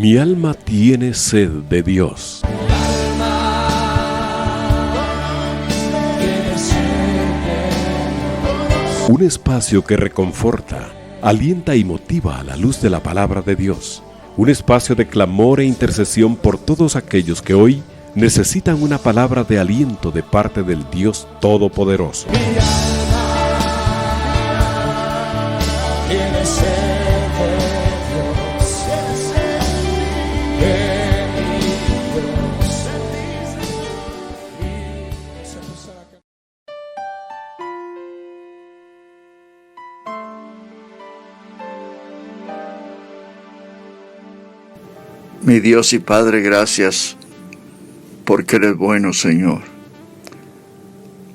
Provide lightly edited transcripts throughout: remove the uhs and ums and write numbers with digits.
Mi alma tiene sed de Dios. Un espacio que reconforta, alienta y motiva a la luz de la palabra de Dios. Un espacio de clamor e intercesión por todos aquellos que hoy necesitan una palabra de aliento de parte del Dios Todopoderoso. Mi Dios y Padre, gracias porque eres bueno, Señor.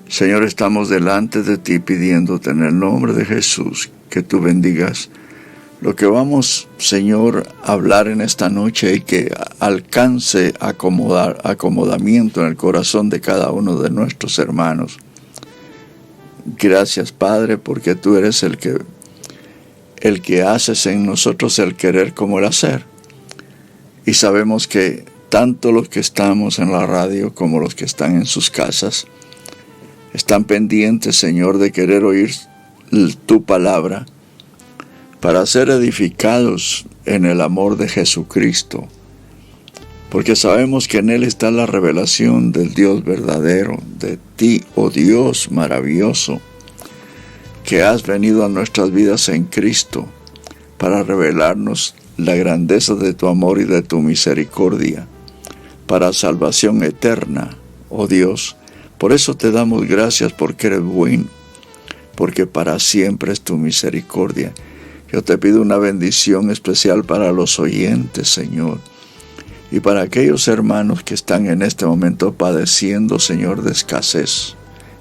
Señor, estamos delante de ti pidiéndote en el nombre de Jesús que tú bendigas lo que vamos, Señor, a hablar en esta noche y que alcance acomodamiento en el corazón de cada uno de nuestros hermanos. Gracias, Padre, porque tú eres el que haces en nosotros el querer como el hacer. Y sabemos que tanto los que estamos en la radio como los que están en sus casas están pendientes, Señor, de querer oír tu palabra para ser edificados en el amor de Jesucristo. Porque sabemos que en Él está la revelación del Dios verdadero, de ti, oh Dios maravilloso, que has venido a nuestras vidas en Cristo para revelarnos la grandeza de tu amor y de tu misericordia, para salvación eterna, oh Dios. Por eso te damos gracias porque eres bueno, porque para siempre es tu misericordia. Yo te pido una bendición especial para los oyentes, Señor, y para aquellos hermanos que están en este momento padeciendo, Señor, de escasez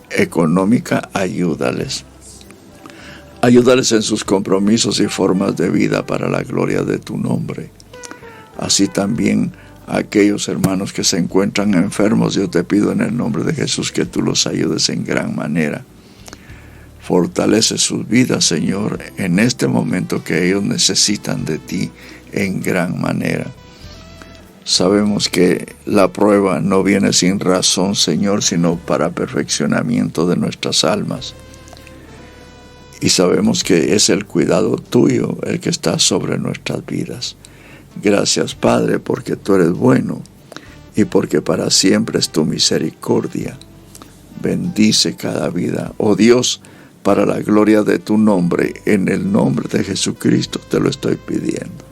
económica, ayúdales. Ayúdales en sus compromisos y formas de vida para la gloria de tu nombre. Así también a aquellos hermanos que se encuentran enfermos, yo te pido en el nombre de Jesús que tú los ayudes en gran manera. Fortalece sus vidas, Señor, en este momento que ellos necesitan de ti en gran manera. Sabemos que la prueba no viene sin razón, Señor, sino para perfeccionamiento de nuestras almas. Y sabemos que es el cuidado tuyo el que está sobre nuestras vidas. Gracias, Padre, porque tú eres bueno y porque para siempre es tu misericordia. Bendice cada vida, oh Dios, para la gloria de tu nombre. En el nombre de Jesucristo te lo estoy pidiendo.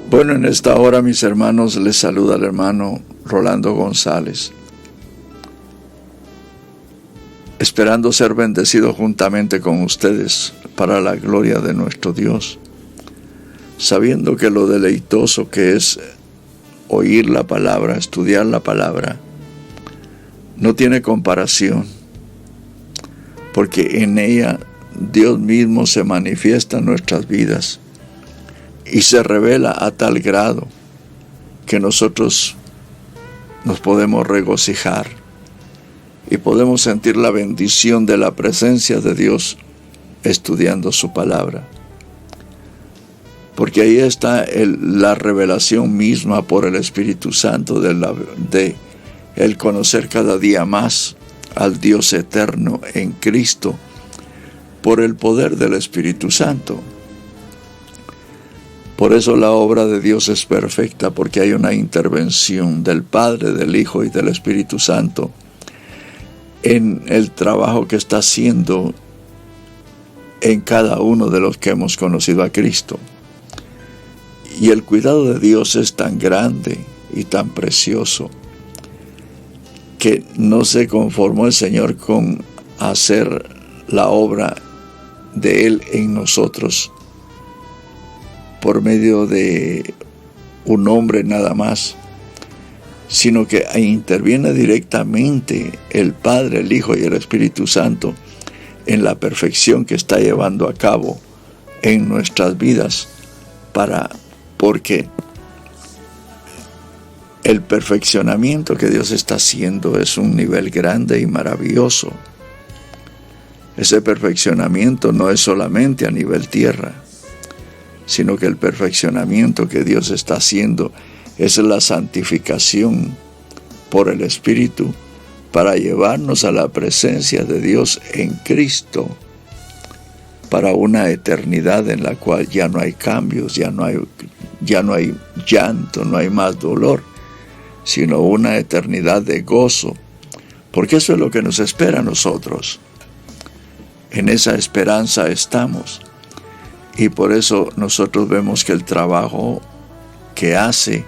Bueno, en esta hora, mis hermanos, les saluda el hermano Rolando González, esperando ser bendecido juntamente con ustedes para la gloria de nuestro Dios, sabiendo que lo deleitoso que es oír la palabra, estudiar la palabra, no tiene comparación, porque en ella Dios mismo se manifiesta en nuestras vidas y se revela a tal grado que nosotros nos podemos regocijar y podemos sentir la bendición de la presencia de Dios estudiando su palabra. Porque ahí está la revelación misma por el Espíritu Santo de el conocer cada día más al Dios eterno en Cristo por el poder del Espíritu Santo. Por eso la obra de Dios es perfecta, porque hay una intervención del Padre, del Hijo y del Espíritu Santo en el trabajo que está haciendo en cada uno de los que hemos conocido a Cristo. Y el cuidado de Dios es tan grande y tan precioso que no se conformó el Señor con hacer la obra de Él en nosotros por medio de un hombre nada más, sino que interviene directamente el Padre, el Hijo y el Espíritu Santo en la perfección que está llevando a cabo en nuestras vidas, porque el perfeccionamiento que Dios está haciendo es un nivel grande y maravilloso. Ese perfeccionamiento no es solamente a nivel tierra, sino que el perfeccionamiento que Dios está haciendo es la santificación por el Espíritu para llevarnos a la presencia de Dios en Cristo, para una eternidad en la cual ya no hay cambios, ya no hay llanto, no hay más dolor, sino una eternidad de gozo, porque eso es lo que nos espera a nosotros. En esa esperanza estamos, y por eso nosotros vemos que el trabajo que hace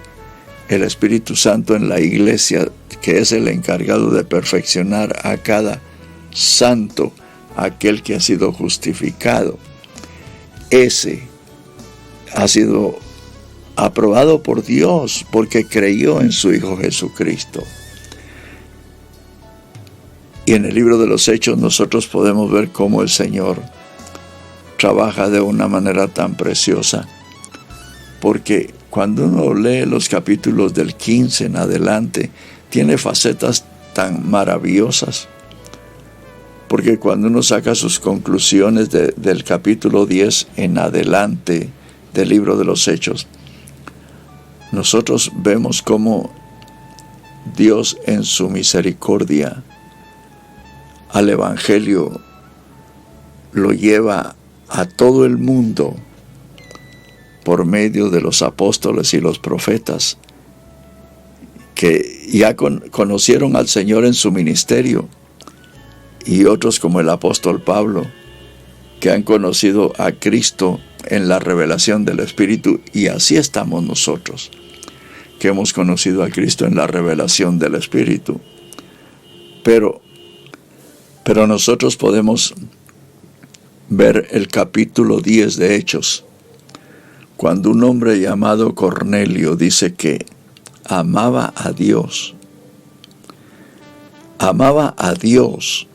el Espíritu Santo en la iglesia, que es el encargado de perfeccionar a cada santo, aquel que ha sido justificado, ese ha sido aprobado por Dios porque creyó en su Hijo Jesucristo. Y en el libro de los Hechos nosotros podemos ver cómo el Señor trabaja de una manera tan preciosa, porque cuando uno lee los capítulos del 15 en adelante, tiene facetas tan maravillosas, porque cuando uno saca sus conclusiones del capítulo 10 en adelante del libro de los Hechos, nosotros vemos cómo Dios en su misericordia al Evangelio lo lleva a todo el mundo por medio de los apóstoles y los profetas que ya conocieron al Señor en su ministerio, y otros como el apóstol Pablo, que han conocido a Cristo en la revelación del Espíritu, y así estamos nosotros, que hemos conocido a Cristo en la revelación del Espíritu. Pero nosotros podemos ver el capítulo 10 de Hechos, cuando un hombre llamado Cornelio dice que amaba a Dios. Amaba a Dios,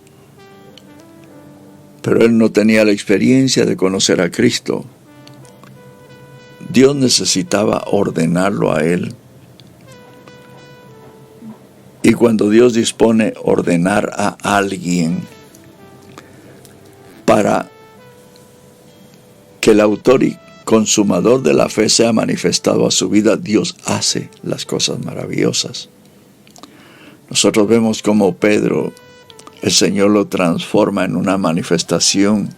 pero él no tenía la experiencia de conocer a Cristo. Dios necesitaba ordenarlo a él. Y cuando Dios dispone ordenar a alguien para que el autor y consumador de la fe sea manifestado a su vida, Dios hace las cosas maravillosas. Nosotros vemos cómo Pedro, el Señor lo transforma en una manifestación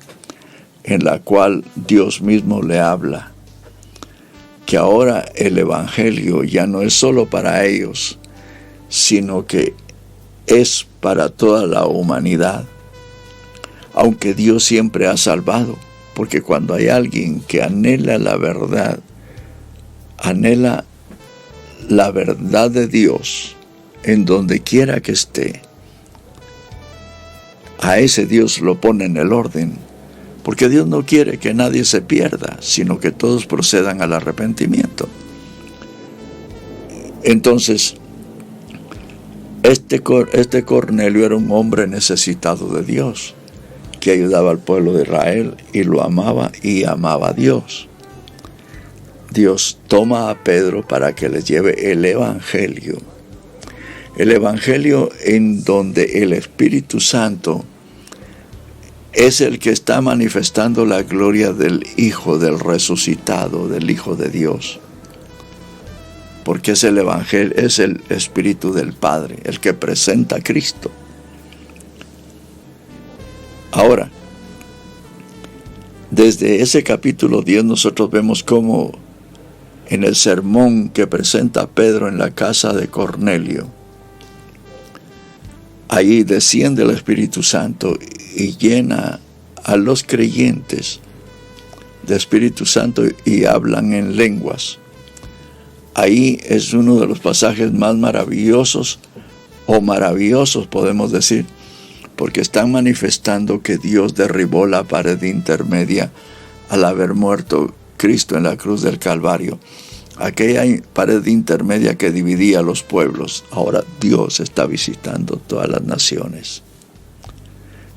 en la cual Dios mismo le habla, que ahora el Evangelio ya no es solo para ellos, sino que es para toda la humanidad, aunque Dios siempre ha salvado, porque cuando hay alguien que anhela la verdad de Dios, en donde quiera que esté, a ese Dios lo pone en el orden, porque Dios no quiere que nadie se pierda, sino que todos procedan al arrepentimiento. Entonces, este Cornelio era un hombre necesitado de Dios, que ayudaba al pueblo de Israel y lo amaba y amaba a Dios. Dios toma a Pedro para que les lleve el Evangelio en donde el Espíritu Santo es el que está manifestando la gloria del Hijo, del resucitado, del Hijo de Dios. Porque es el Evangelio, es el Espíritu del Padre, el que presenta a Cristo. Ahora, desde ese capítulo 10 nosotros vemos cómo en el sermón que presenta Pedro en la casa de Cornelio, ahí desciende el Espíritu Santo y llena a los creyentes de Espíritu Santo y hablan en lenguas. Ahí es uno de los pasajes más maravillosos, o maravillosos podemos decir, porque están manifestando que Dios derribó la pared intermedia al haber muerto Cristo en la cruz del Calvario. Aquella pared intermedia que dividía a los pueblos, ahora Dios está visitando todas las naciones.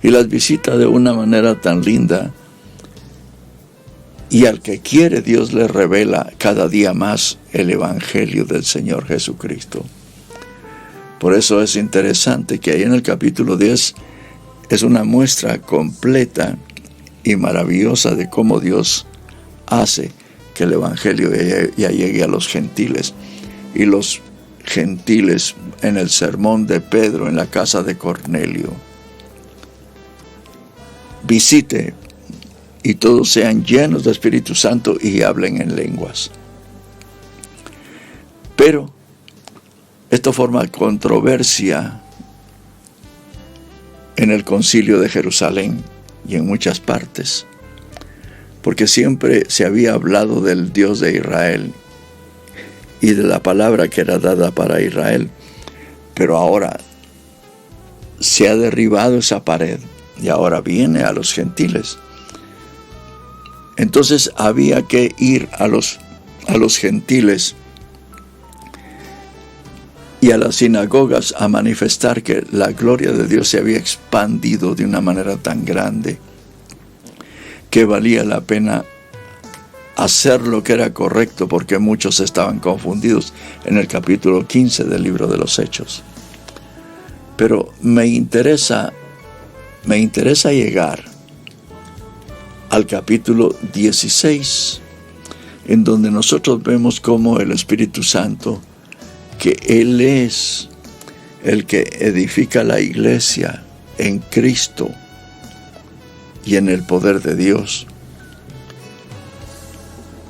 Y las visita de una manera tan linda, y al que quiere Dios le revela cada día más el Evangelio del Señor Jesucristo. Por eso es interesante que ahí en el capítulo 10 es una muestra completa y maravillosa de cómo Dios hace que el Evangelio ya llegue a los gentiles. Y los gentiles en el sermón de Pedro en la casa de Cornelio. Visite y todos sean llenos de Espíritu Santo y hablen en lenguas. Pero esto forma controversia en el Concilio de Jerusalén y en muchas partes, porque siempre se había hablado del Dios de Israel y de la palabra que era dada para Israel, pero ahora se ha derribado esa pared y ahora viene a los gentiles. Entonces había que ir a los gentiles y a las sinagogas a manifestar que la gloria de Dios se había expandido de una manera tan grande que valía la pena hacer lo que era correcto, porque muchos estaban confundidos, en el capítulo 15 del libro de los Hechos. Pero me interesa llegar al capítulo 16, en donde nosotros vemos cómo el Espíritu Santo, que Él es el que edifica la iglesia en Cristo y en el poder de Dios.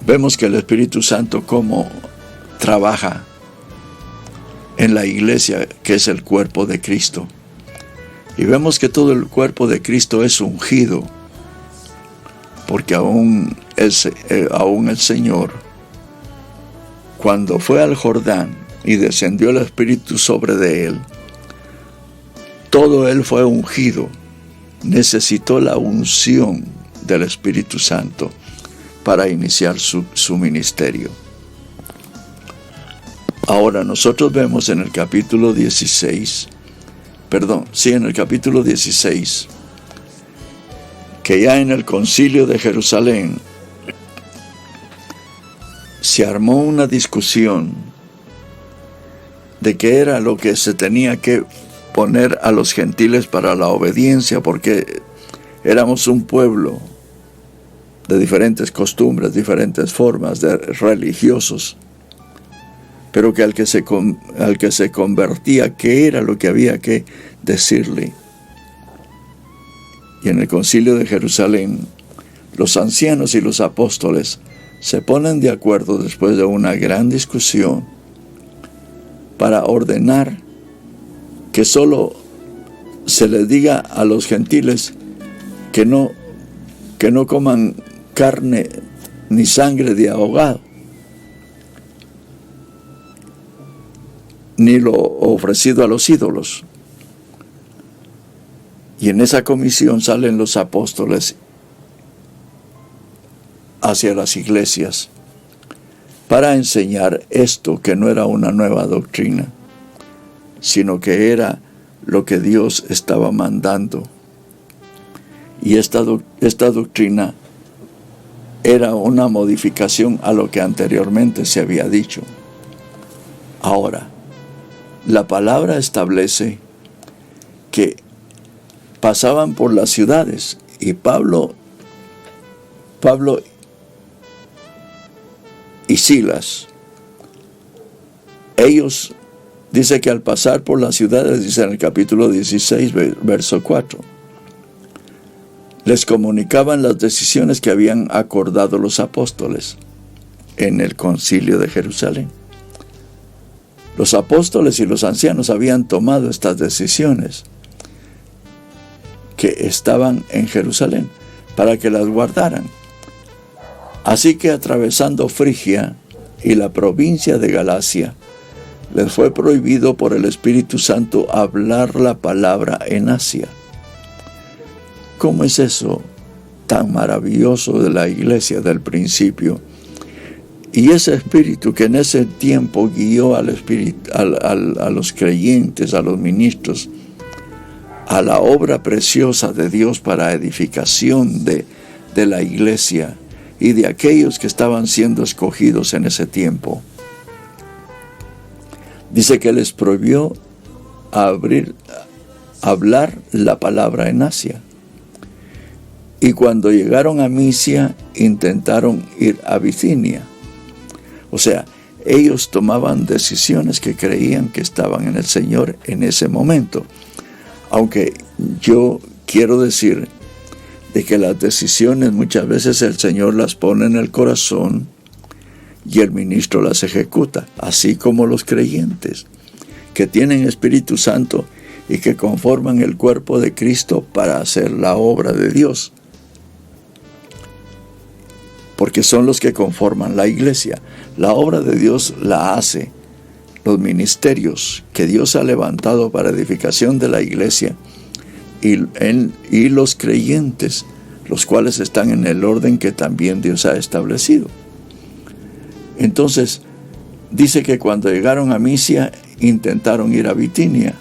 Vemos que el Espíritu Santo cómo trabaja en la iglesia, que es el cuerpo de Cristo. Y vemos que todo el cuerpo de Cristo es ungido, porque aún el Señor, cuando fue al Jordán y descendió el Espíritu sobre de él, todo él fue ungido. Necesitó la unción del Espíritu Santo para iniciar su ministerio. Ahora nosotros vemos en el capítulo 16, que ya en el Concilio de Jerusalén se armó una discusión de qué era lo que se tenía que poner a los gentiles para la obediencia, porque éramos un pueblo de diferentes costumbres, diferentes formas de religiosos, pero que al que se convertía, ¿qué era lo que había que decirle? Y en el Concilio de Jerusalén, los ancianos y los apóstoles se ponen de acuerdo después de una gran discusión para ordenar que solo se les diga a los gentiles que no coman carne ni sangre de ahogado, ni lo ofrecido a los ídolos. Y en esa comisión salen los apóstoles hacia las iglesias para enseñar esto, que no era una nueva doctrina, sino que era lo que Dios estaba mandando. Y esta doctrina era una modificación a lo que anteriormente se había dicho. Ahora, la palabra establece que pasaban por las ciudades, y Pablo y Silas, ellos, dice que al pasar por las ciudades, dice en el capítulo 16, verso 4, les comunicaban las decisiones que habían acordado los apóstoles en el Concilio de Jerusalén. Los apóstoles y los ancianos habían tomado estas decisiones que estaban en Jerusalén para que las guardaran. Así que atravesando Frigia y la provincia de Galacia, les fue prohibido por el Espíritu Santo hablar la palabra en Asia. ¿Cómo es eso tan maravilloso de la iglesia del principio? Y ese espíritu que en ese tiempo guió a los creyentes, a los ministros, a la obra preciosa de Dios para edificación de la iglesia y de aquellos que estaban siendo escogidos en ese tiempo. Dice que les prohibió hablar la palabra en Asia. Y cuando llegaron a Misia, intentaron ir a Bitinia. O sea, ellos tomaban decisiones que creían que estaban en el Señor en ese momento. Aunque yo quiero decir de que las decisiones muchas veces el Señor las pone en el corazón y el ministro las ejecuta, así como los creyentes que tienen Espíritu Santo y que conforman el cuerpo de Cristo para hacer la obra de Dios. Porque son los que conforman la iglesia. La obra de Dios la hace los ministerios que Dios ha levantado para edificación de la iglesia y los creyentes, los cuales están en el orden que también Dios ha establecido. Entonces, dice que cuando llegaron a Misia, intentaron ir a Bitinia,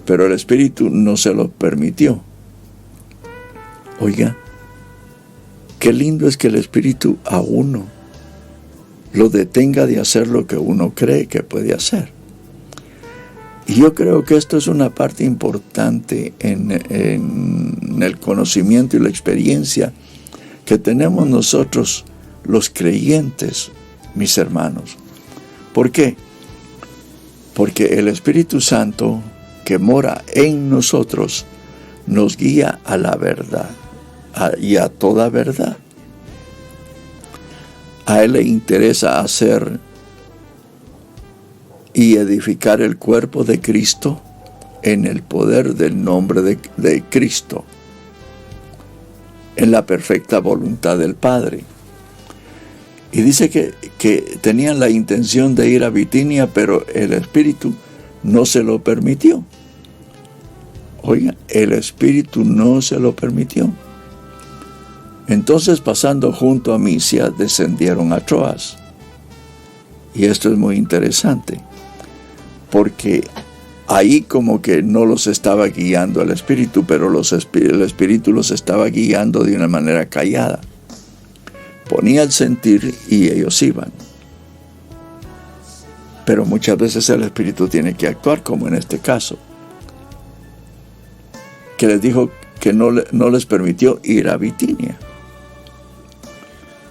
pero el Espíritu no se lo permitió. Oiga, qué lindo es que el Espíritu a uno lo detenga de hacer lo que uno cree que puede hacer. Y yo creo que esto es una parte importante en el conocimiento y la experiencia que tenemos nosotros los creyentes, mis hermanos. ¿Por qué? Porque el Espíritu Santo que mora en nosotros nos guía a la verdad y a toda verdad. A Él le interesa hacer y edificar el cuerpo de Cristo en el poder del nombre de Cristo, en la perfecta voluntad del Padre. Y dice que tenían la intención de ir a Bitinia, pero el Espíritu no se lo permitió. Oiga, el Espíritu no se lo permitió. Entonces, pasando junto a Misia, descendieron a Troas. Y esto es muy interesante, porque ahí como que no los estaba guiando el Espíritu, pero el Espíritu los estaba guiando de una manera callada. Ponía el sentir y ellos iban. Pero muchas veces el Espíritu tiene que actuar, como en este caso, que les dijo que no les permitió ir a Bitinia.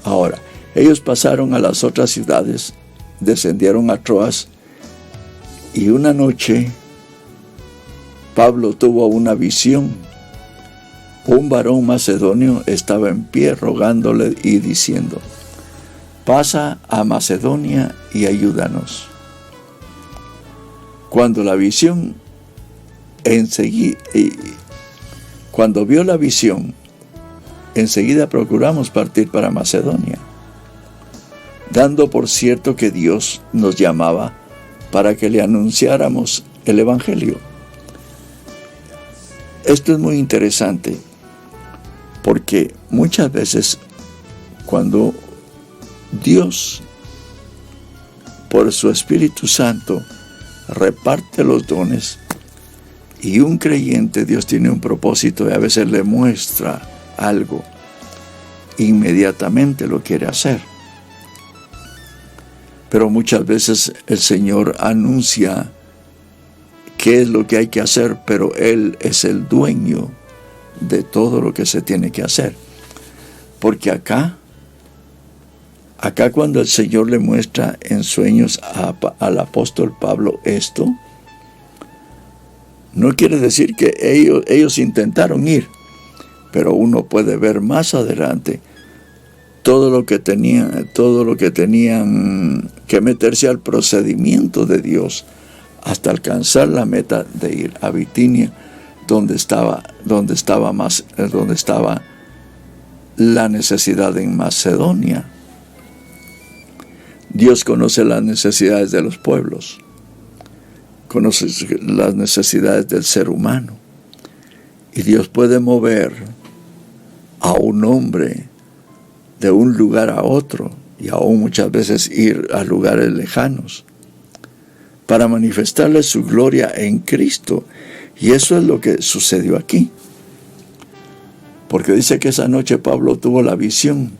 Ahora, ellos pasaron a las otras ciudades, descendieron a Troas, y una noche Pablo tuvo una visión. Un varón macedonio estaba en pie rogándole y diciendo: pasa a Macedonia y ayúdanos. Cuando vio la visión, enseguida procuramos partir para Macedonia, dando por cierto que Dios nos llamaba para que le anunciáramos el Evangelio. Esto es muy interesante, porque muchas veces cuando Dios, por su Espíritu Santo, reparte los dones, y un creyente, Dios tiene un propósito y a veces le muestra algo, inmediatamente lo quiere hacer. Pero muchas veces el Señor anuncia qué es lo que hay que hacer, pero Él es el dueño de todo lo que se tiene que hacer. Porque acá cuando el Señor le muestra en sueños al apóstol Pablo esto, no quiere decir que ellos intentaron ir, pero uno puede ver más adelante todo lo que tenían que meterse al procedimiento de Dios hasta alcanzar la meta de ir a Bitinia, donde estaba la necesidad en Macedonia. Dios conoce las necesidades de los pueblos, conoce las necesidades del ser humano, y Dios puede mover a un hombre de un lugar a otro, y aún muchas veces ir a lugares lejanos, para manifestarle su gloria en Cristo. Y eso es lo que sucedió aquí. Porque dice que esa noche Pablo tuvo la visión.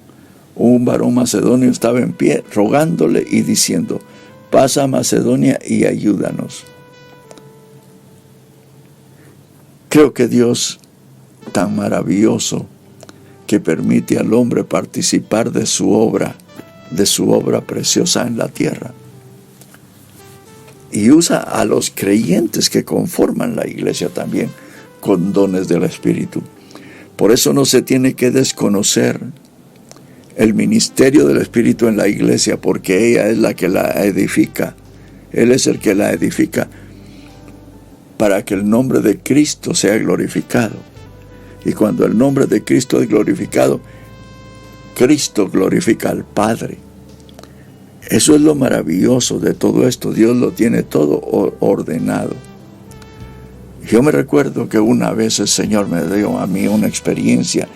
Un varón macedonio estaba en pie rogándole y diciendo: pasa a Macedonia y ayúdanos. Creo que Dios tan maravilloso que permite al hombre participar de su obra preciosa en la tierra. Y usa a los creyentes que conforman la iglesia también con dones del Espíritu. Por eso no se tiene que desconocer el ministerio del Espíritu en la iglesia, porque ella es la que la edifica. Él es el que la edifica para que el nombre de Cristo sea glorificado. Y cuando el nombre de Cristo es glorificado, Cristo glorifica al Padre. Eso es lo maravilloso de todo esto. Dios lo tiene todo ordenado. Yo me recuerdo que una vez el Señor me dio a mí una experiencia,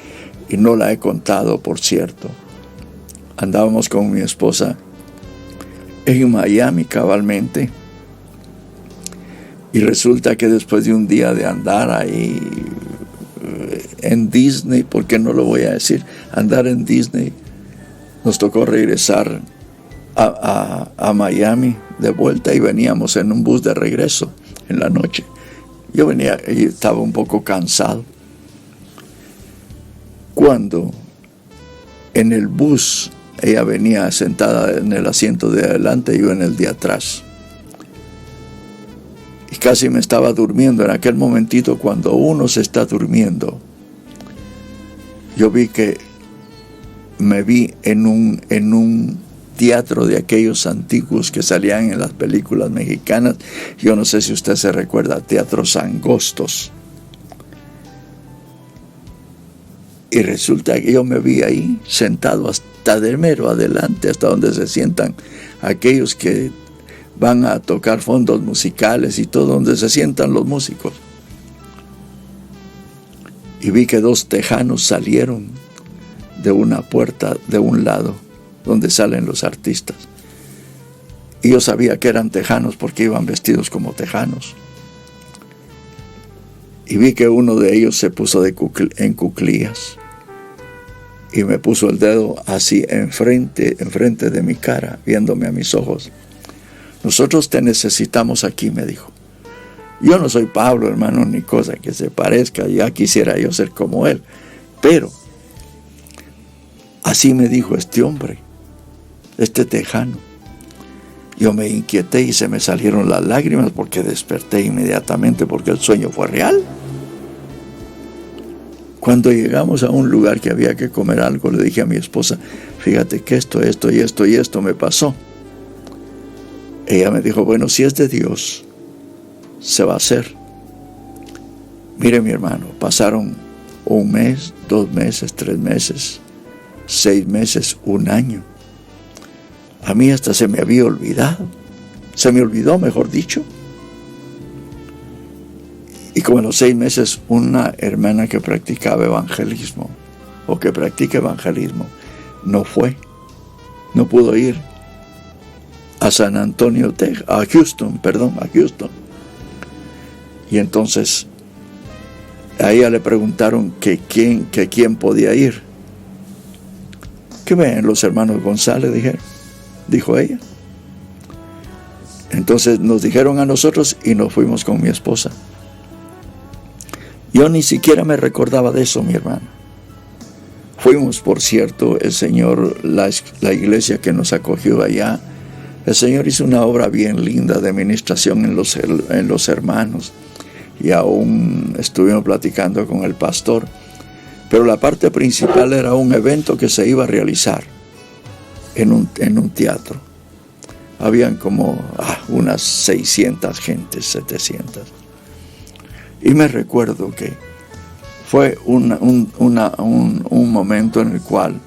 y no la he contado, por cierto. Andábamos con mi esposa en Miami cabalmente, y resulta que después de un día de andar ahí en Disney, porque no lo voy a decir, andar en Disney, nos tocó regresar a Miami de vuelta, y veníamos en un bus de regreso en la noche. Yo venía y estaba un poco cansado, cuando en el bus ella venía sentada en el asiento de adelante y yo en el de atrás, y casi me estaba durmiendo. En aquel momentito, cuando uno se está durmiendo, yo vi que me vi en un teatro de aquellos antiguos que salían en las películas mexicanas. Yo no sé si usted se recuerda, teatros angostos. Y resulta que yo me vi ahí sentado hasta de mero adelante, hasta donde se sientan aquellos que van a tocar fondos musicales y todo, donde se sientan los músicos. Y vi que 2 tejanos salieron de una puerta de un lado donde salen los artistas. Y yo sabía que eran tejanos porque iban vestidos como tejanos. Y vi que uno de ellos se puso en cuclillas y me puso el dedo así enfrente de mi cara, viéndome a mis ojos. Nosotros te necesitamos aquí, me dijo. Yo no soy Pablo, hermano, ni cosa que se parezca, ya quisiera yo ser como él, pero así me dijo este hombre, este tejano. Yo me inquieté y se me salieron las lágrimas, porque desperté inmediatamente, porque el sueño fue real. Cuando llegamos a un lugar que había que comer algo, le dije a mi esposa, fíjate que esto y esto me pasó. Ella me dijo, bueno, si es de Dios, se va a hacer. Mire, mi hermano, pasaron 1 mes, 2 meses, 3 meses, 6 meses, 1 año. A mí hasta se me había olvidado. Se me olvidó, mejor dicho. Y como en los 6 meses, una hermana que practicaba evangelismo, o que practica evangelismo, no pudo ir a San Antonio, Texas, a Houston. Y entonces a ella le preguntaron que quién podía ir. Que ven los hermanos González, dijo ella. Entonces nos dijeron a nosotros y nos fuimos con mi esposa. Yo ni siquiera me recordaba de eso, mi hermano. Fuimos, por cierto, el Señor, la iglesia que nos acogió allá, el Señor hizo una obra bien linda de ministración en los hermanos, y aún estuvimos platicando con el pastor, pero la parte principal era un evento que se iba a realizar en un teatro. Habían como unas 600 gentes, 700. Y me recuerdo que fue un momento en el cual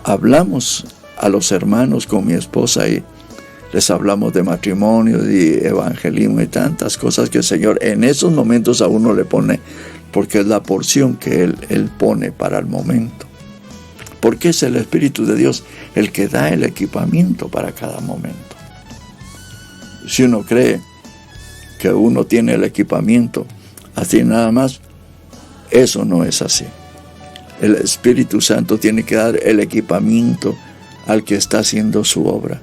hablamos a los hermanos con mi esposa y les hablamos de matrimonio y evangelismo y tantas cosas que el Señor en esos momentos a uno le pone, porque es la porción que Él pone para el momento. Porque es el Espíritu de Dios el que da el equipamiento para cada momento. Si uno cree que uno tiene el equipamiento así nada más, eso no es así. El Espíritu Santo tiene que dar el equipamiento al que está haciendo su obra.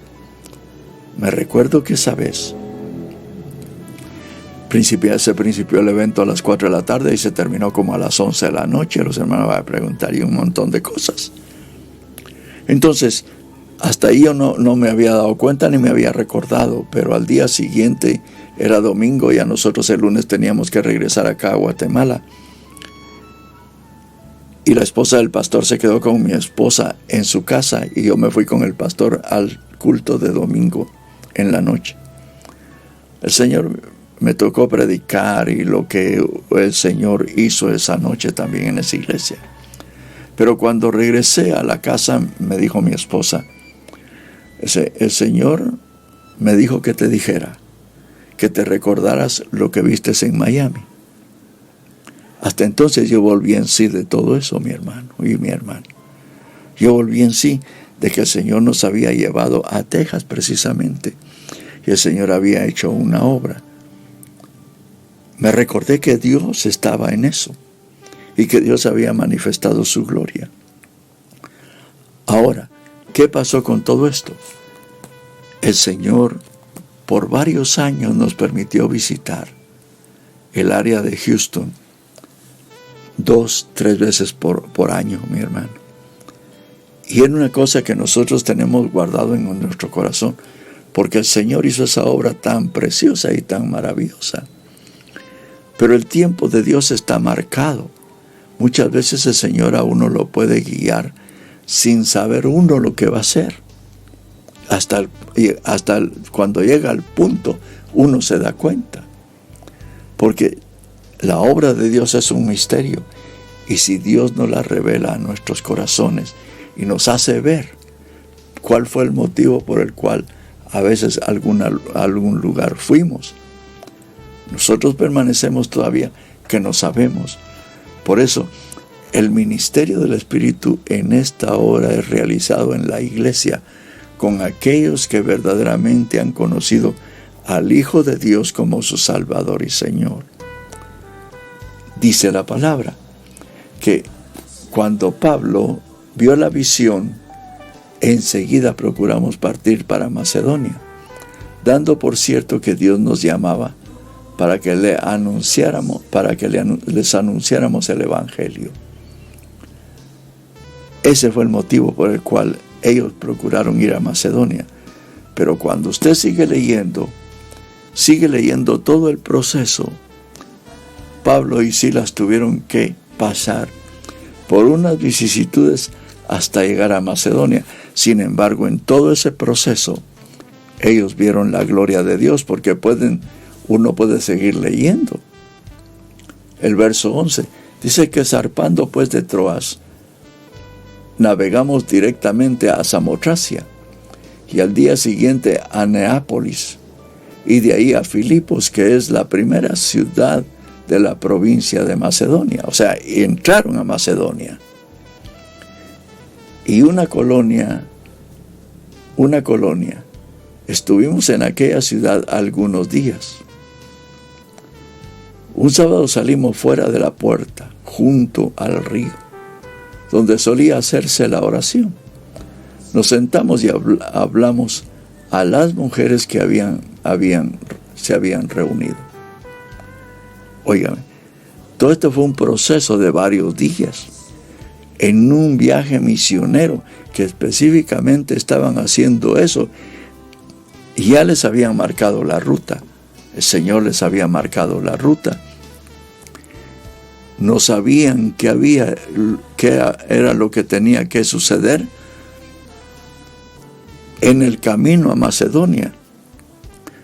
Me recuerdo que esa vez Se principió el evento a las 4 de la tarde y se terminó como a las 11 de la noche. Los hermanos van a preguntar y un montón de cosas. Entonces, hasta ahí yo no me había dado cuenta ni me había recordado, pero al día siguiente era domingo y a nosotros el lunes teníamos que regresar acá a Guatemala. Y la esposa del pastor se quedó con mi esposa en su casa y yo me fui con el pastor al culto de domingo en la noche. El Señor me tocó predicar y lo que el Señor hizo esa noche también en esa iglesia. Pero cuando regresé a la casa me dijo mi esposa, el Señor me dijo que te dijera, que te recordaras lo que vistes en Miami. Hasta entonces yo volví en sí de todo eso, mi hermano y mi hermana. Yo volví en sí de que el Señor nos había llevado a Texas precisamente. Y el Señor había hecho una obra. Me recordé que Dios estaba en eso y que Dios había manifestado su gloria. Ahora, ¿qué pasó con todo esto? El Señor por varios años nos permitió visitar el área de Houston 2-3 veces por año, mi hermano. Y era una cosa que nosotros tenemos guardado en nuestro corazón, porque el Señor hizo esa obra tan preciosa y tan maravillosa. Pero el tiempo de Dios está marcado. Muchas veces el Señor a uno lo puede guiar sin saber uno lo que va a hacer. Hasta cuando llega al punto, uno se da cuenta. Porque la obra de Dios es un misterio. Y si Dios nos la revela a nuestros corazones y nos hace ver cuál fue el motivo por el cual a veces a algún lugar fuimos, nosotros permanecemos todavía que no sabemos. Por eso, el ministerio del Espíritu en esta hora es realizado en la iglesia con aquellos que verdaderamente han conocido al Hijo de Dios como su Salvador y Señor. Dice la palabra que cuando Pablo vio la visión, enseguida procuramos partir para Macedonia, dando por cierto que Dios nos llamaba para que les anunciáramos el Evangelio. Ese fue el motivo por el cual ellos procuraron ir a Macedonia. Pero cuando usted sigue leyendo todo el proceso, Pablo y Silas tuvieron que pasar por unas vicisitudes hasta llegar a Macedonia. Sin embargo, en todo ese proceso, ellos vieron la gloria de Dios, porque uno puede seguir leyendo. El verso 11 dice que zarpando pues de Troas, navegamos directamente a Samotracia y al día siguiente a Neápolis y de ahí a Filipos, que es la primera ciudad de la provincia de Macedonia. O sea, entraron a Macedonia. Y una colonia, estuvimos en aquella ciudad algunos días. Un sábado salimos fuera de la puerta, junto al río, donde solía hacerse la oración. Nos sentamos y hablamos a las mujeres que se habían reunido. Óigame, todo esto fue un proceso de varios días, en un viaje misionero que específicamente estaban haciendo eso, y ya les habían marcado la ruta. El Señor les había marcado la ruta. No sabían qué era lo que tenía que suceder en el camino a Macedonia.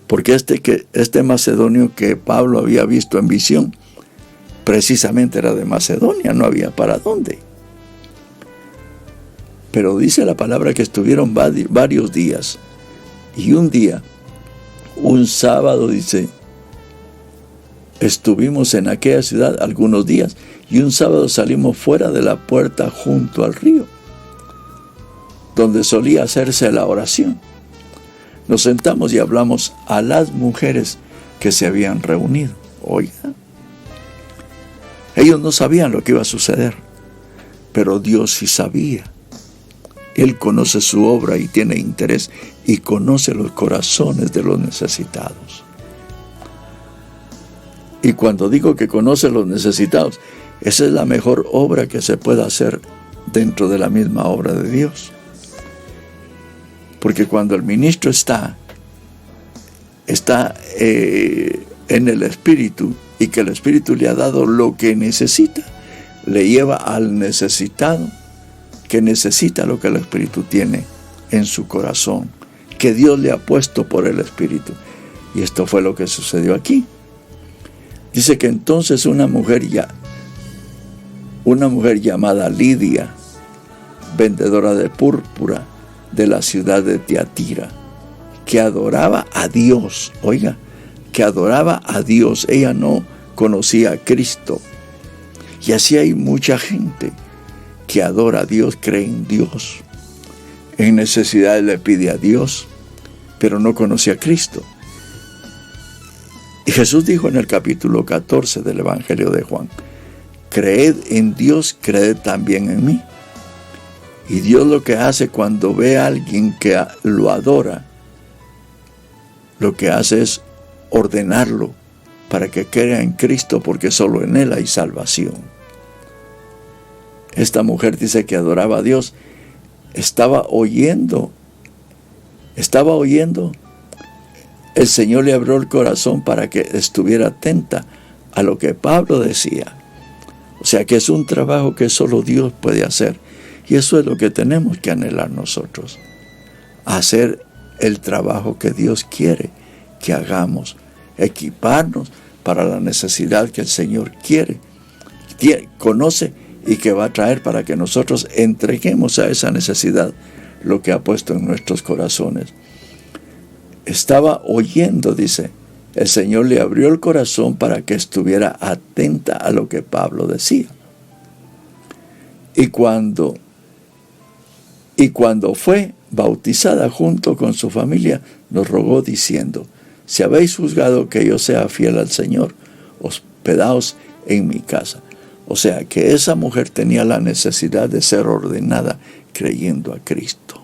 Porque este macedonio que Pablo había visto en visión, precisamente era de Macedonia, no había para dónde. Pero dice la palabra que estuvieron varios días. Y un día, un sábado, dice, estuvimos en aquella ciudad algunos días, y un sábado salimos fuera de la puerta junto al río, donde solía hacerse la oración. Nos sentamos y hablamos a las mujeres que se habían reunido. Oiga, ellos no sabían lo que iba a suceder, pero Dios sí sabía. Él conoce su obra y tiene interés y conoce los corazones de los necesitados. Y cuando digo que conoce a los necesitados, esa es la mejor obra que se puede hacer dentro de la misma obra de Dios. Porque cuando el ministro está en el Espíritu, y que el Espíritu le ha dado lo que necesita, le lleva al necesitado que necesita lo que el Espíritu tiene en su corazón, que Dios le ha puesto por el Espíritu. Y esto fue lo que sucedió aquí. Dice que entonces una mujer llamada Lidia, vendedora de púrpura de la ciudad de Tiatira, que adoraba a Dios, oiga, que adoraba a Dios, ella no conocía a Cristo. Y así hay mucha gente que adora a Dios, cree en Dios, en necesidad le pide a Dios, pero no conoce a Cristo. Y Jesús dijo en el capítulo 14 del Evangelio de Juan: creed en Dios, creed también en mí. Y Dios lo que hace cuando ve a alguien que lo adora, lo que hace es ordenarlo para que crea en Cristo, porque solo en Él hay salvación. Esta mujer dice que adoraba a Dios. Estaba oyendo. El Señor le abrió el corazón para que estuviera atenta a lo que Pablo decía. O sea que es un trabajo que solo Dios puede hacer. Y eso es lo que tenemos que anhelar nosotros. Hacer el trabajo que Dios quiere que hagamos. Equiparnos para la necesidad que el Señor conoce y que va a traer para que nosotros entreguemos a esa necesidad lo que ha puesto en nuestros corazones. Estaba oyendo, dice, el Señor le abrió el corazón para que estuviera atenta a lo que Pablo decía. Y cuando fue bautizada junto con su familia, nos rogó diciendo: si habéis juzgado que yo sea fiel al Señor, hospedaos en mi casa. O sea que esa mujer tenía la necesidad de ser ordenada creyendo a Cristo.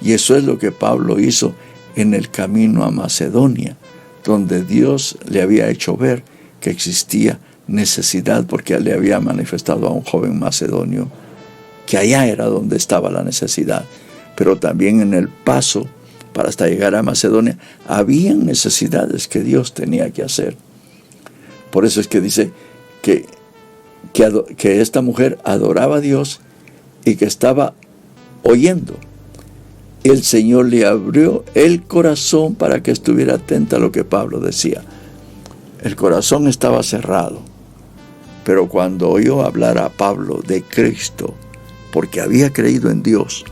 Y eso es lo que Pablo hizo en el camino a Macedonia, donde Dios le había hecho ver que existía necesidad, porque le había manifestado a un joven macedonio que allá era donde estaba la necesidad. Pero también en el paso para hasta llegar a Macedonia habían necesidades que Dios tenía que hacer. Por eso es que dice que esta mujer adoraba a Dios y que estaba oyendo. El Señor le abrió el corazón para que estuviera atenta a lo que Pablo decía. El corazón estaba cerrado, pero cuando oyó hablar a Pablo de Cristo, porque había creído en Dios,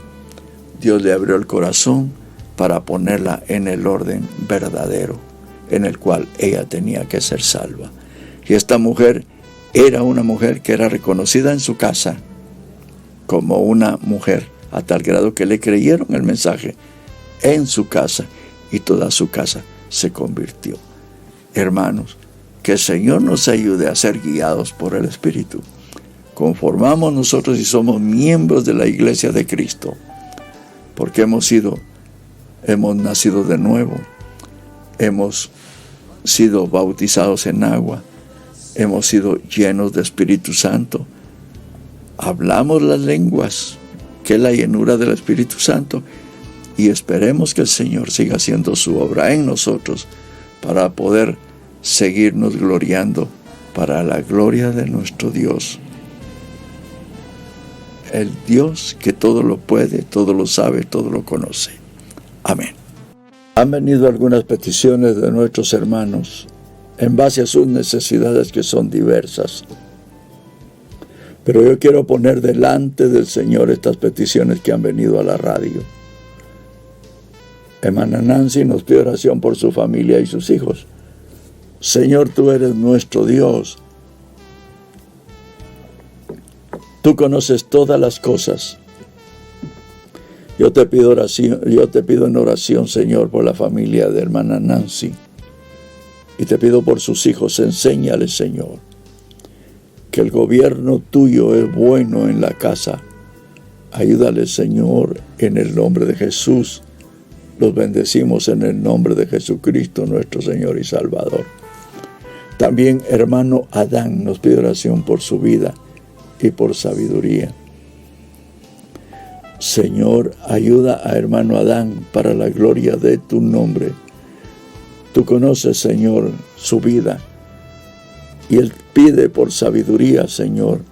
Dios le abrió el corazón para ponerla en el orden verdadero en el cual ella tenía que ser salva. Y esta mujer era una mujer que era reconocida en su casa como una mujer, a tal grado que le creyeron el mensaje en su casa y toda su casa se convirtió. Hermanos, que el Señor nos ayude a ser guiados por el Espíritu. Conformamos nosotros y somos miembros de la Iglesia de Cristo, porque hemos nacido de nuevo, hemos sido bautizados en agua, hemos sido llenos de Espíritu Santo, hablamos las lenguas, que es la llenura del Espíritu Santo, y esperemos que el Señor siga haciendo su obra en nosotros para poder seguirnos gloriando para la gloria de nuestro Dios. El Dios que todo lo puede, todo lo sabe, todo lo conoce. Amén. Han venido algunas peticiones de nuestros hermanos en base a sus necesidades, que son diversas. Pero yo quiero poner delante del Señor estas peticiones que han venido a la radio. Hermana Nancy nos pide oración por su familia y sus hijos. Señor, tú eres nuestro Dios. Tú conoces todas las cosas. Yo te pido en oración, Señor, por la familia de hermana Nancy. Y te pido por sus hijos, enséñales, Señor, que el gobierno tuyo es bueno en la casa. Ayúdales, Señor, en el nombre de Jesús. Los bendecimos en el nombre de Jesucristo, nuestro Señor y Salvador. También hermano Adán nos pide oración por su vida y por sabiduría. Señor, ayuda a hermano Adán para la gloria de tu nombre. Tú conoces, Señor, su vida. Y él pide por sabiduría, Señor.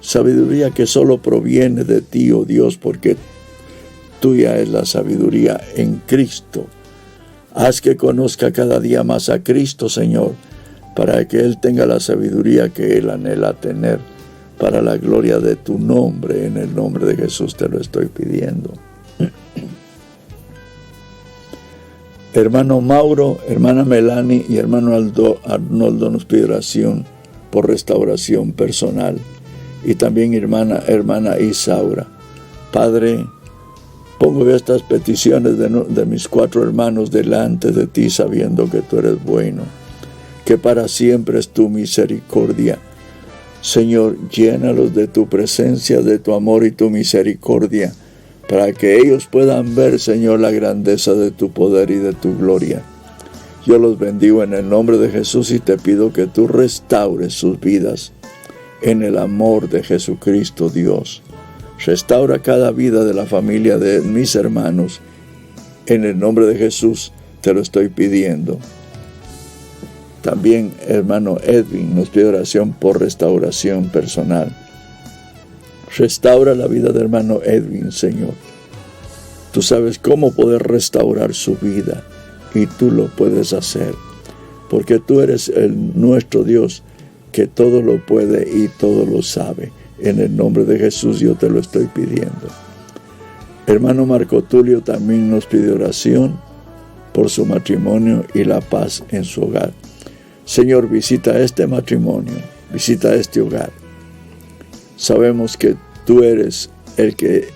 Sabiduría que solo proviene de ti, oh Dios, porque tuya es la sabiduría en Cristo. Haz que conozca cada día más a Cristo, Señor, para que él tenga la sabiduría que él anhela tener. Para la gloria de tu nombre, en el nombre de Jesús te lo estoy pidiendo. Hermano Mauro, hermana Melanie y hermano Arnoldo nos pide oración por restauración personal. Y también hermana Isaura. Padre, pongo estas peticiones de mis 4 hermanos delante de ti, sabiendo que tú eres bueno, que para siempre es tu misericordia. Señor, llénalos de tu presencia, de tu amor y tu misericordia, para que ellos puedan ver, Señor, la grandeza de tu poder y de tu gloria. Yo los bendigo en el nombre de Jesús y te pido que tú restaures sus vidas en el amor de Jesucristo, Dios. Restaura cada vida de la familia de mis hermanos. En el nombre de Jesús te lo estoy pidiendo. También hermano Edwin nos pide oración por restauración personal. Restaura la vida de hermano Edwin, Señor. Tú sabes cómo poder restaurar su vida y tú lo puedes hacer, porque tú eres nuestro Dios que todo lo puede y todo lo sabe. En el nombre de Jesús yo te lo estoy pidiendo. Hermano Marco Tulio también nos pide oración por su matrimonio y la paz en su hogar. Señor, visita este matrimonio, visita este hogar. Sabemos que tú eres el que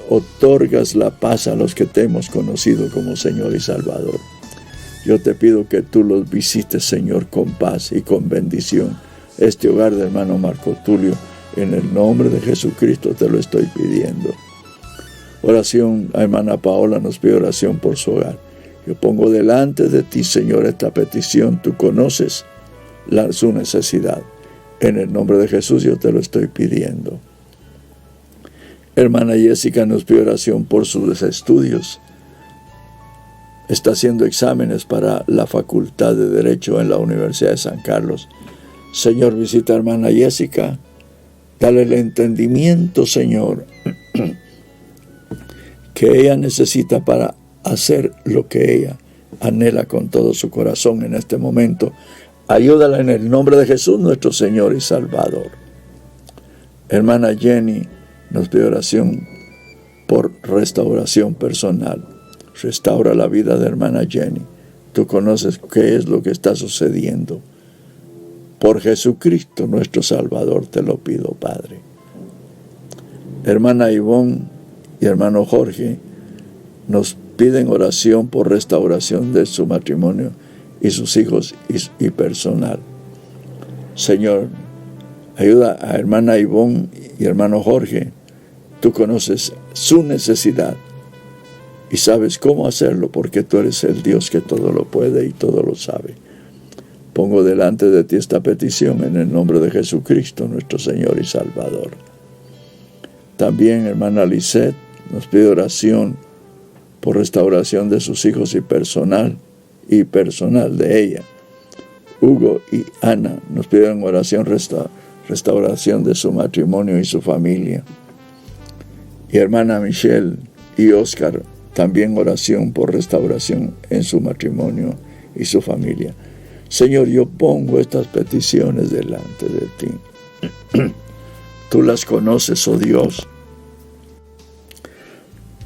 otorgas la paz a los que te hemos conocido como Señor y Salvador. Yo te pido que tú los visites, Señor, con paz y con bendición. Este hogar de hermano Marco Tulio, en el nombre de Jesucristo te lo estoy pidiendo. Oración, a hermana Paola nos pide oración por su hogar. Yo pongo delante de ti, Señor, esta petición. Tú conoces su necesidad. En el nombre de Jesús yo te lo estoy pidiendo. Hermana Jessica nos pide oración por sus estudios. Está haciendo exámenes para la Facultad de Derecho en la Universidad de San Carlos. Señor, visita a hermana Jessica. Dale el entendimiento, Señor, que ella necesita para hacer lo que ella anhela con todo su corazón en este momento. Ayúdala en el nombre de Jesús, nuestro Señor y Salvador. Hermana Jenny nos pide oración por restauración personal. Restaura la vida de hermana Jenny. Tú conoces qué es lo que está sucediendo. Por Jesucristo, nuestro Salvador, te lo pido, Padre. Hermana Ivonne y hermano Jorge nos piden oración por restauración de su matrimonio y sus hijos y personal. Señor, ayuda a hermana Ivonne y hermano Jorge. Tú conoces su necesidad y sabes cómo hacerlo, porque tú eres el Dios que todo lo puede y todo lo sabe. Pongo delante de ti esta petición en el nombre de Jesucristo, nuestro Señor y Salvador. También hermana Lisette nos pide oración por restauración de sus hijos y personal de ella. Hugo y Ana nos piden oración, restauración de su matrimonio y su familia. Y hermana Michelle y Oscar, también oración por restauración en su matrimonio y su familia. Señor, yo pongo estas peticiones delante de ti. Tú las conoces, oh Dios.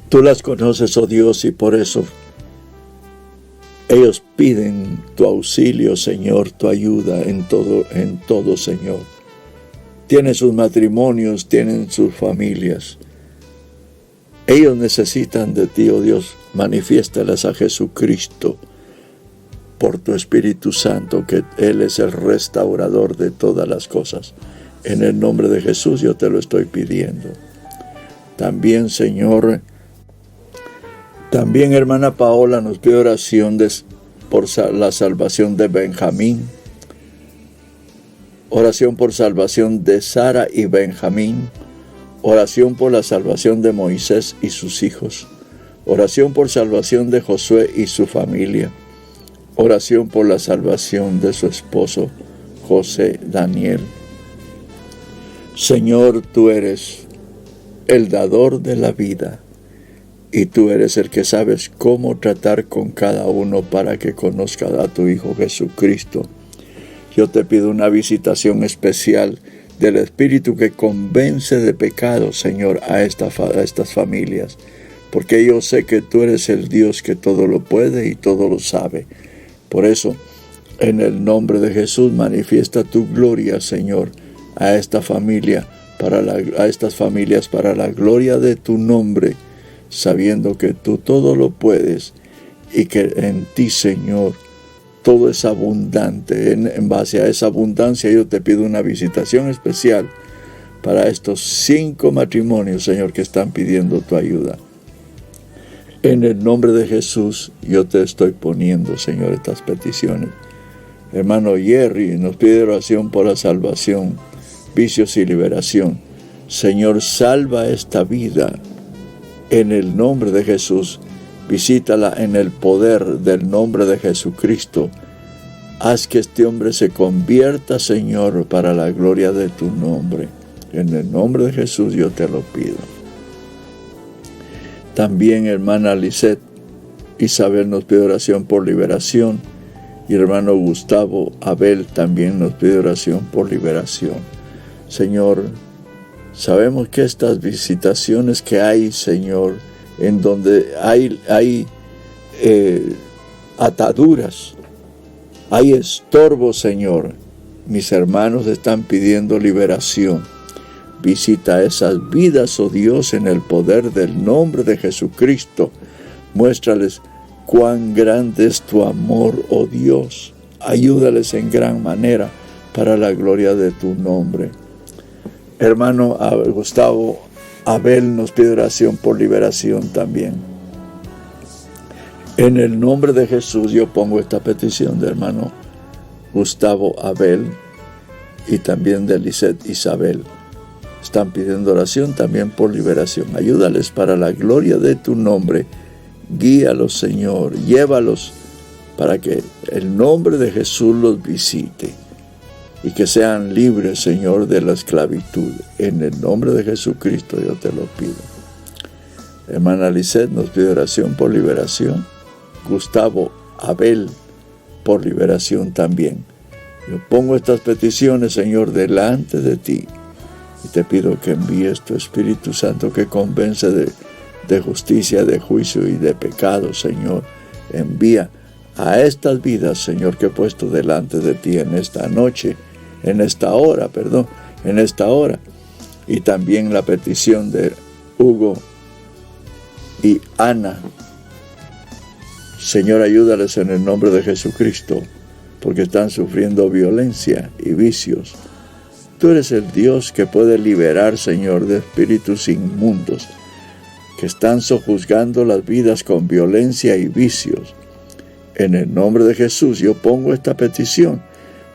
Tú las conoces, oh Dios, y por eso ellos piden tu auxilio, Señor, tu ayuda en todo, Señor. Tienen sus matrimonios, tienen sus familias. Ellos necesitan de ti, oh Dios. Manifiéstalas a Jesucristo por tu Espíritu Santo, que Él es el restaurador de todas las cosas. En el nombre de Jesús yo te lo estoy pidiendo. También, Señor, hermana Paola nos pide oración por la salvación de Benjamín. Oración por salvación de Sara y Benjamín. Oración por la salvación de Moisés y sus hijos. Oración por salvación de Josué y su familia. Oración por la salvación de su esposo, José Daniel. Señor, tú eres el dador de la vida y tú eres el que sabes cómo tratar con cada uno para que conozca a tu Hijo Jesucristo. Yo te pido una visitación especial del Espíritu que convence de pecado, Señor, a estas familias, porque yo sé que tú eres el Dios que todo lo puede y todo lo sabe. Por eso, en el nombre de Jesús, manifiesta tu gloria, Señor, a esta familia, a estas familias para la gloria de tu nombre, sabiendo que tú todo lo puedes y que en ti, Señor, todo es abundante. En base a esa abundancia yo te pido una visitación especial para estos 5 matrimonios, Señor, que están pidiendo tu ayuda. En el nombre de Jesús yo te estoy poniendo, Señor, estas peticiones. Hermano Jerry nos pide oración por la salvación, vicios y liberación. Señor, salva esta vida en el nombre de Jesús. Visítala en el poder del nombre de Jesucristo. Haz que este hombre se convierta, Señor, para la gloria de tu nombre. En el nombre de Jesús yo te lo pido. También, hermana Lisette Isabel nos pide oración por liberación. Y hermano Gustavo Abel también nos pide oración por liberación. Señor, sabemos que estas visitaciones que hay, Señor, en donde hay ataduras, hay estorbos, Señor. Mis hermanos están pidiendo liberación. Visita esas vidas, oh Dios, en el poder del nombre de Jesucristo. Muéstrales cuán grande es tu amor, oh Dios. Ayúdales en gran manera para la gloria de tu nombre. Hermano Gustavo Abel nos pide oración por liberación también. En el nombre de Jesús yo pongo esta petición de hermano Gustavo Abel y también de Lisette Isabel. Están pidiendo oración también por liberación. Ayúdales para la gloria de tu nombre. Guíalos, Señor. Llévalos para que el nombre de Jesús los visite y que sean libres, Señor, de la esclavitud. En el nombre de Jesucristo yo te lo pido. Hermana Lisette nos pide oración por liberación. Gustavo Abel por liberación también. Yo pongo estas peticiones, Señor, delante de ti y te pido que envíes tu Espíritu Santo que convence de justicia, de juicio y de pecado, Señor. Envía a estas vidas, Señor, que he puesto delante de ti en esta noche, en esta hora. Y también la petición de Hugo y Ana. Señor, ayúdales en el nombre de Jesucristo, porque están sufriendo violencia y vicios. Tú eres el Dios que puede liberar, Señor, de espíritus inmundos que están sojuzgando las vidas con violencia y vicios. En el nombre de Jesús yo pongo esta petición,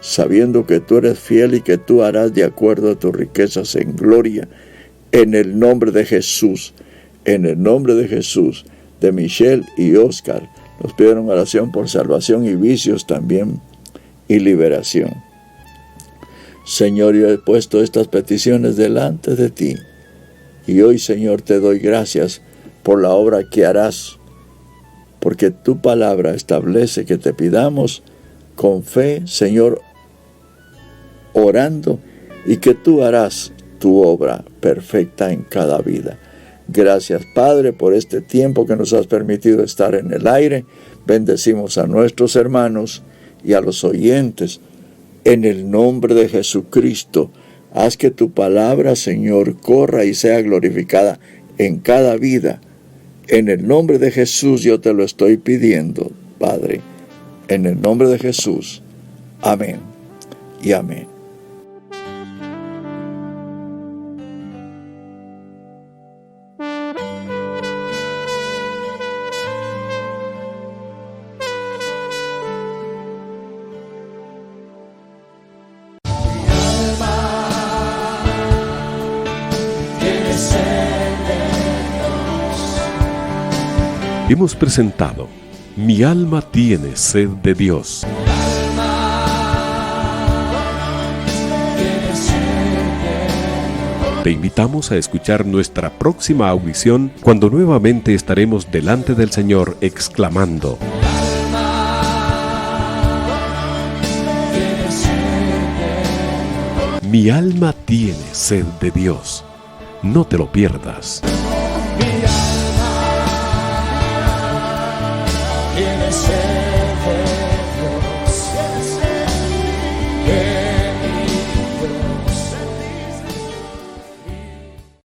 sabiendo que tú eres fiel y que tú harás de acuerdo a tus riquezas en gloria. En el nombre de Jesús, de Michelle y Oscar, nos pidieron oración por salvación y vicios también y liberación. Señor, yo he puesto estas peticiones delante de ti. Y hoy, Señor, te doy gracias por la obra que harás, porque tu palabra establece que te pidamos con fe, Señor, orando, y que tú harás tu obra perfecta en cada vida. Gracias, Padre, por este tiempo que nos has permitido estar en el aire. Bendecimos a nuestros hermanos y a los oyentes. En el nombre de Jesucristo, haz que tu palabra, Señor, corra y sea glorificada en cada vida. En el nombre de Jesús yo te lo estoy pidiendo, Padre. En el nombre de Jesús. Amén y amén. Hemos presentado Mi alma tiene sed de Dios. Te invitamos a escuchar nuestra próxima audición cuando nuevamente estaremos delante del Señor exclamando: Mi alma tiene sed de Dios. No te lo pierdas.